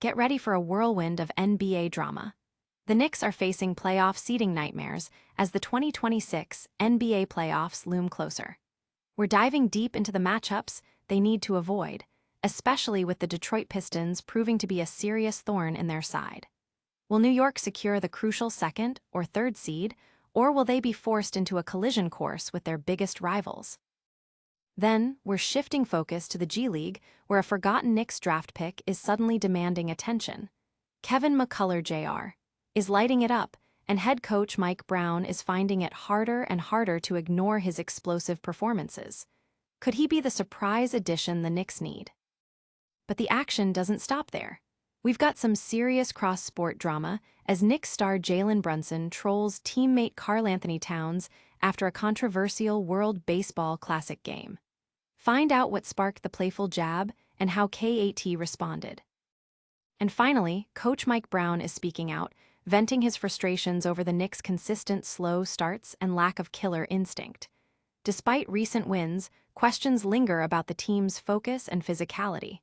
get ready for a whirlwind of NBA drama. The Knicks are facing playoff seeding nightmares as the 2026 NBA playoffs loom closer. We're diving deep into the matchups they need to avoid, especially with the Detroit Pistons proving to be a serious thorn in their side. Will New York secure the crucial second or third seed, or will they be forced into a collision course with their biggest rivals? Then, we're shifting focus to the G League, where a forgotten Knicks draft pick is suddenly demanding attention. Kevin McCullar Jr. is lighting it up, and head coach Mike Brown is finding it harder and harder to ignore his explosive performances. Could he be the surprise addition the Knicks need? But the action doesn't stop there. We've got some serious cross-sport drama as Knicks star Jalen Brunson trolls teammate Karl-Anthony Towns after a controversial World Baseball Classic game. Find out what sparked the playful jab and how KAT responded. And finally, Coach Mike Brown is speaking out, venting his frustrations over the Knicks' consistent slow starts and lack of killer instinct. Despite recent wins, questions linger about the team's focus and physicality.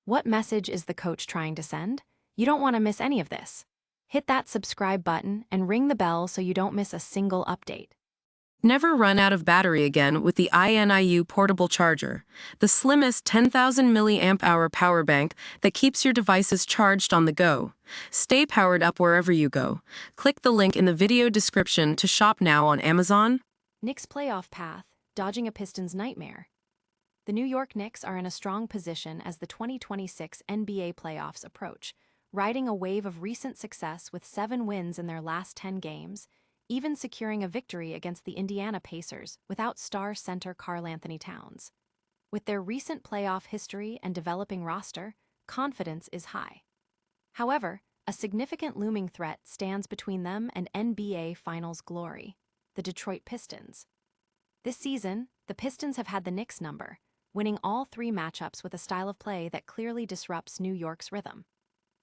What message is the coach trying to send? You don't want to miss any of this. Hit that subscribe button and ring the bell so you don't miss a single update. Never run out of battery again with the INIU portable charger, the slimmest 10,000 mAh power bank that keeps your devices charged on the go. Stay powered up wherever you go. Click the link in the video description to shop now on Amazon. Knicks playoff path, dodging a Pistons nightmare. The New York Knicks are in a strong position as the 2026 NBA playoffs approach, riding a wave of recent success with 7 wins in their last 10 games, even securing a victory against the Indiana Pacers without star center Karl-Anthony Towns. With their recent playoff history and developing roster, confidence is high. However, a significant looming threat stands between them and NBA Finals glory, the Detroit Pistons. This season, the Pistons have had the Knicks' number, winning all 3 matchups with a style of play that clearly disrupts New York's rhythm.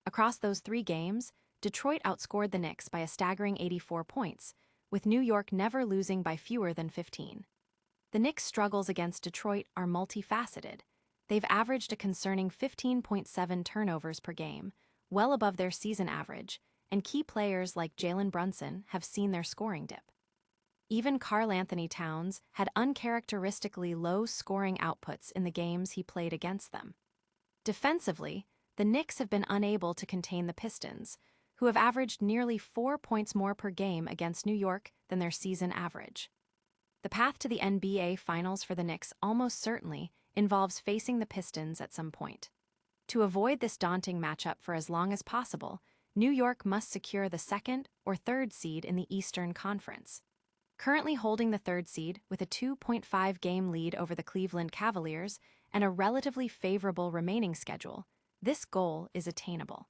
Across those 3 games, Detroit outscored the Knicks by a staggering 84 points, with New York never losing by fewer than 15. The Knicks' struggles against Detroit are multifaceted. They've averaged a concerning 15.7 turnovers per game, well above their season average, and key players like Jalen Brunson have seen their scoring dip. Even Karl-Anthony Towns had uncharacteristically low scoring outputs in the games he played against them. Defensively, the Knicks have been unable to contain the Pistons, who have averaged nearly 4 points more per game against New York than their season average. The path to the NBA Finals for the Knicks almost certainly involves facing the Pistons at some point. To avoid this daunting matchup for as long as possible, New York must secure the second or third seed in the Eastern Conference. Currently holding the third seed with a 2.5-game lead over the Cleveland Cavaliers and a relatively favorable remaining schedule, this goal is attainable.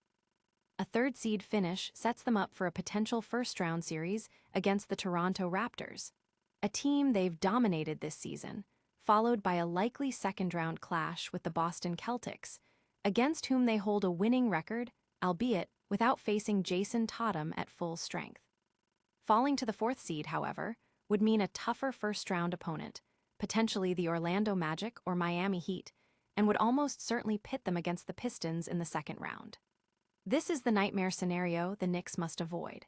A third seed finish sets them up for a potential first-round series against the Toronto Raptors, a team they've dominated this season, followed by a likely second-round clash with the Boston Celtics, against whom they hold a winning record, albeit without facing Jason Tatum at full strength. Falling to the 4th seed, however, would mean a tougher first-round opponent, potentially the Orlando Magic or Miami Heat, and would almost certainly pit them against the Pistons in the second round. This is the nightmare scenario the Knicks must avoid.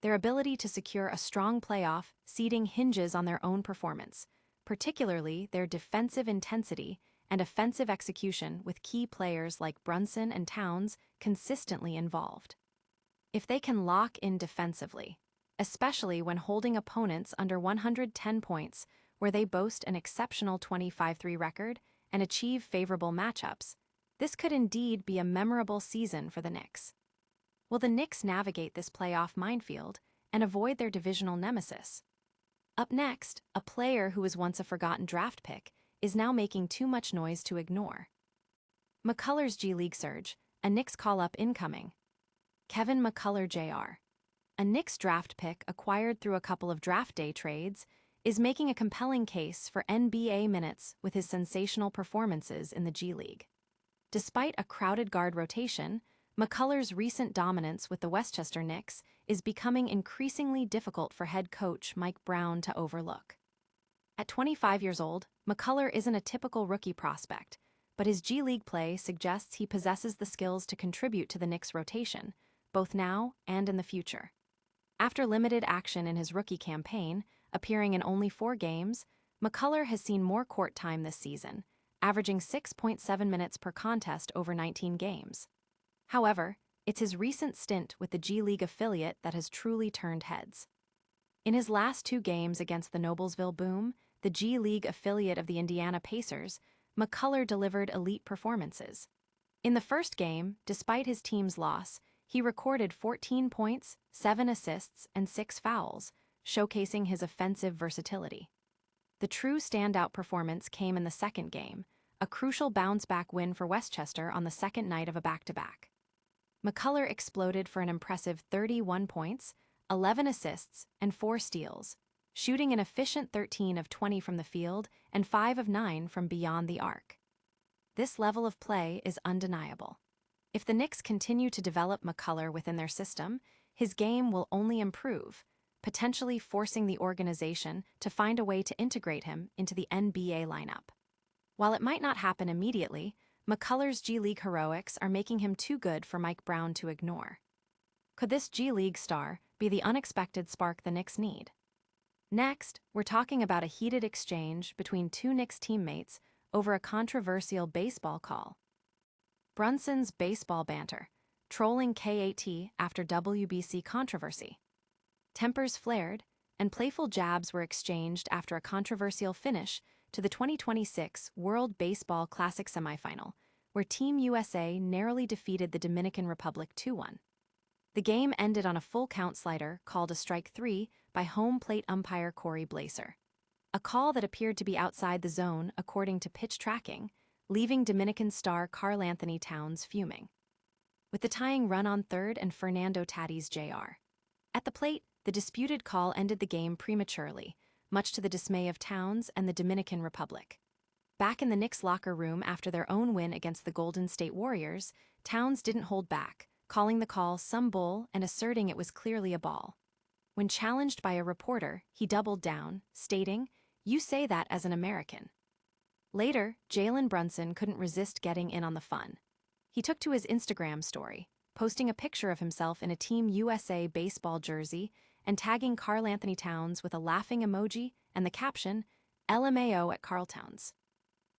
Their ability to secure a strong playoff seeding hinges on their own performance, particularly their defensive intensity and offensive execution with key players like Brunson and Towns consistently involved. If they can lock in defensively, especially when holding opponents under 110 points, where they boast an exceptional 25-3 record and achieve favorable matchups, this could indeed be a memorable season for the Knicks. Will the Knicks navigate this playoff minefield and avoid their divisional nemesis? Up next, a player who was once a forgotten draft pick is now making too much noise to ignore. McCullar's G League surge, a Knicks call-up incoming. Kevin McCullar Jr., a Knicks draft pick acquired through a couple of draft day trades, is making a compelling case for NBA minutes with his sensational performances in the G League. Despite a crowded guard rotation, McCullar's recent dominance with the Westchester Knicks is becoming increasingly difficult for head coach Mike Brown to overlook. At 25 years old, McCullar isn't a typical rookie prospect, but his G League play suggests he possesses the skills to contribute to the Knicks' rotation, both now and in the future. After limited action in his rookie campaign, appearing in only 4 games, McCullar has seen more court time this season, averaging 6.7 minutes per contest over 19 games. However, it's his recent stint with the G League affiliate that has truly turned heads. In his last 2 games against the Noblesville Boom, the G League affiliate of the Indiana Pacers, McCullar delivered elite performances. In the first game, despite his team's loss, he recorded 14 points, 7 assists, and 6 fouls, showcasing his offensive versatility. The true standout performance came in the second game, a crucial bounce-back win for Westchester on the second night of a back-to-back. McCullar exploded for an impressive 31 points, 11 assists, and 4 steals, shooting an efficient 13 of 20 from the field and 5 of 9 from beyond the arc. This level of play is undeniable. If the Knicks continue to develop McCullar within their system, his game will only improve, potentially forcing the organization to find a way to integrate him into the NBA lineup. While it might not happen immediately, McCullar's G League heroics are making him too good for Mike Brown to ignore. Could this G League star be the unexpected spark the Knicks need? Next, we're talking about a heated exchange between 2 Knicks teammates over a controversial baseball call. Brunson's baseball banter, trolling KAT after WBC controversy. Tempers flared, and playful jabs were exchanged after a controversial finish to the 2026 World Baseball Classic semifinal, where Team USA narrowly defeated the Dominican Republic 2-1. The game ended on a full count slider called a strike 3 by home plate umpire Corey Blaser, a call that appeared to be outside the zone according to pitch tracking, leaving Dominican star Karl-Anthony Towns fuming. With the tying run on third and Fernando Tatis Jr. at the plate, the disputed call ended the game prematurely, much to the dismay of Towns and the Dominican Republic. Back in the Knicks locker room after their own win against the Golden State Warriors, Towns didn't hold back, calling the call some bull and asserting it was clearly a ball. When challenged by a reporter, he doubled down, stating, "You say that as an American." Later, Jalen Brunson couldn't resist getting in on the fun. He took to his Instagram story, posting a picture of himself in a Team USA baseball jersey and tagging Karl-Anthony Towns with a laughing emoji and the caption, "LMAO at Karl Towns."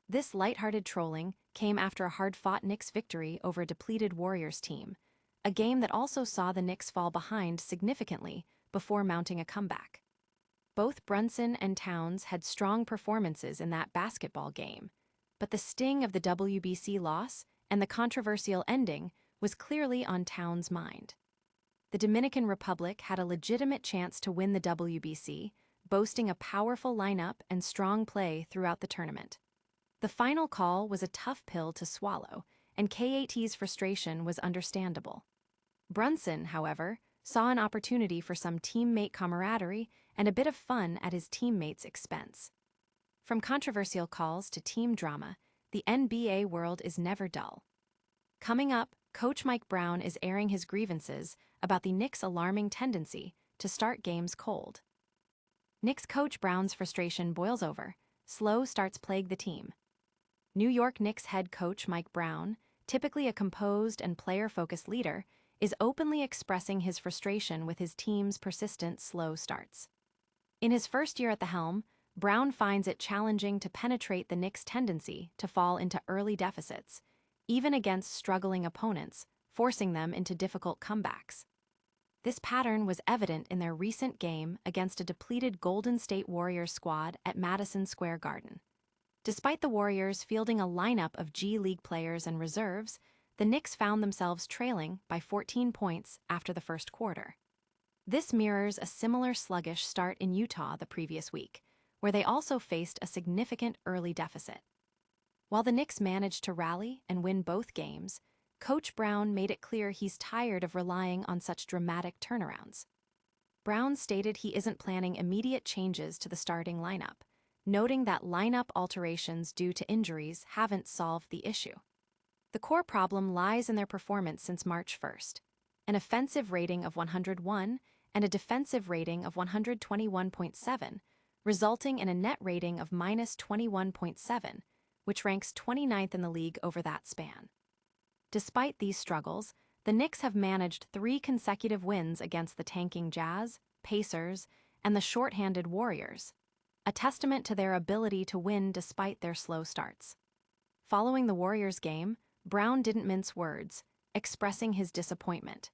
This lighthearted trolling came after a hard-fought Knicks victory over a depleted Warriors team, a game that also saw the Knicks fall behind significantly before mounting a comeback. Both Brunson and Towns had strong performances in that basketball game, but the sting of the WBC loss and the controversial ending was clearly on Towns' mind. The Dominican Republic had a legitimate chance to win the WBC, boasting a powerful lineup and strong play throughout the tournament. The final call was a tough pill to swallow, and KAT's frustration was understandable. Brunson, however, saw an opportunity for some teammate camaraderie and a bit of fun at his teammates' expense. From controversial calls to team drama, the NBA world is never dull. Coming up, Coach Mike Brown is airing his grievances about the Knicks' alarming tendency to start games cold. Knicks coach Brown's frustration boils over. Slow starts plague the team. New York Knicks head coach Mike Brown, typically a composed and player-focused leader, is openly expressing his frustration with his team's persistent slow starts. In his first year at the helm, Brown finds it challenging to penetrate the Knicks' tendency to fall into early deficits, even against struggling opponents, forcing them into difficult comebacks. This pattern was evident in their recent game against a depleted Golden State Warriors squad at Madison Square Garden. Despite the Warriors fielding a lineup of G League players and reserves, the Knicks found themselves trailing by 14 points after the first quarter. This mirrors a similar sluggish start in Utah the previous week, where they also faced a significant early deficit. While the Knicks managed to rally and win both games, Coach Brown made it clear he's tired of relying on such dramatic turnarounds. Brown stated he isn't planning immediate changes to the starting lineup, noting that lineup alterations due to injuries haven't solved the issue. The core problem lies in their performance since March 1st, an offensive rating of 101 and a defensive rating of 121.7, resulting in a net rating of -21.7, which ranks 29th in the league over that span. Despite these struggles, the Knicks have managed 3 consecutive wins against the tanking Jazz, Pacers, and the short-handed Warriors, a testament to their ability to win despite their slow starts. Following the Warriors game, Brown didn't mince words, expressing his disappointment.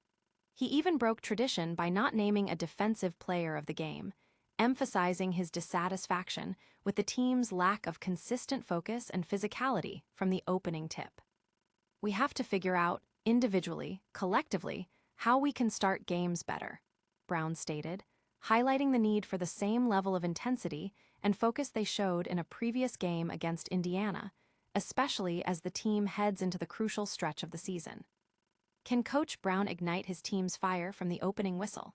He even broke tradition by not naming a defensive player of the game, emphasizing his dissatisfaction with the team's lack of consistent focus and physicality from the opening tip. "We have to figure out, individually, collectively, how we can start games better," Brown stated, highlighting the need for the same level of intensity and focus they showed in a previous game against Indiana, especially as the team heads into the crucial stretch of the season. Can Coach Brown ignite his team's fire from the opening whistle?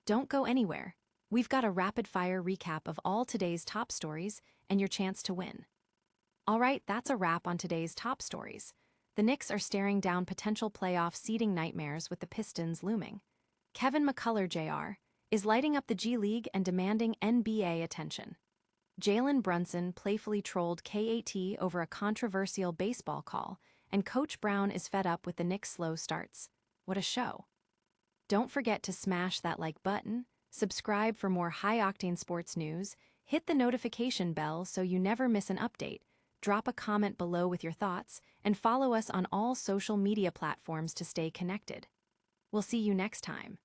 Don't go anywhere. We've got a rapid-fire recap of all today's top stories and your chance to win. All right, that's a wrap on today's top stories. The Knicks are staring down potential playoff seeding nightmares with the Pistons looming. Kevin McCullar Jr. is lighting up the G League and demanding NBA attention. Jalen Brunson playfully trolled KAT over a controversial baseball call, and Coach Brown is fed up with the Knicks' slow starts. What a show. Don't forget to smash that like button, subscribe for more high-octane sports news, hit the notification bell so you never miss an update, drop a comment below with your thoughts, and follow us on all social media platforms to stay connected. We'll see you next time.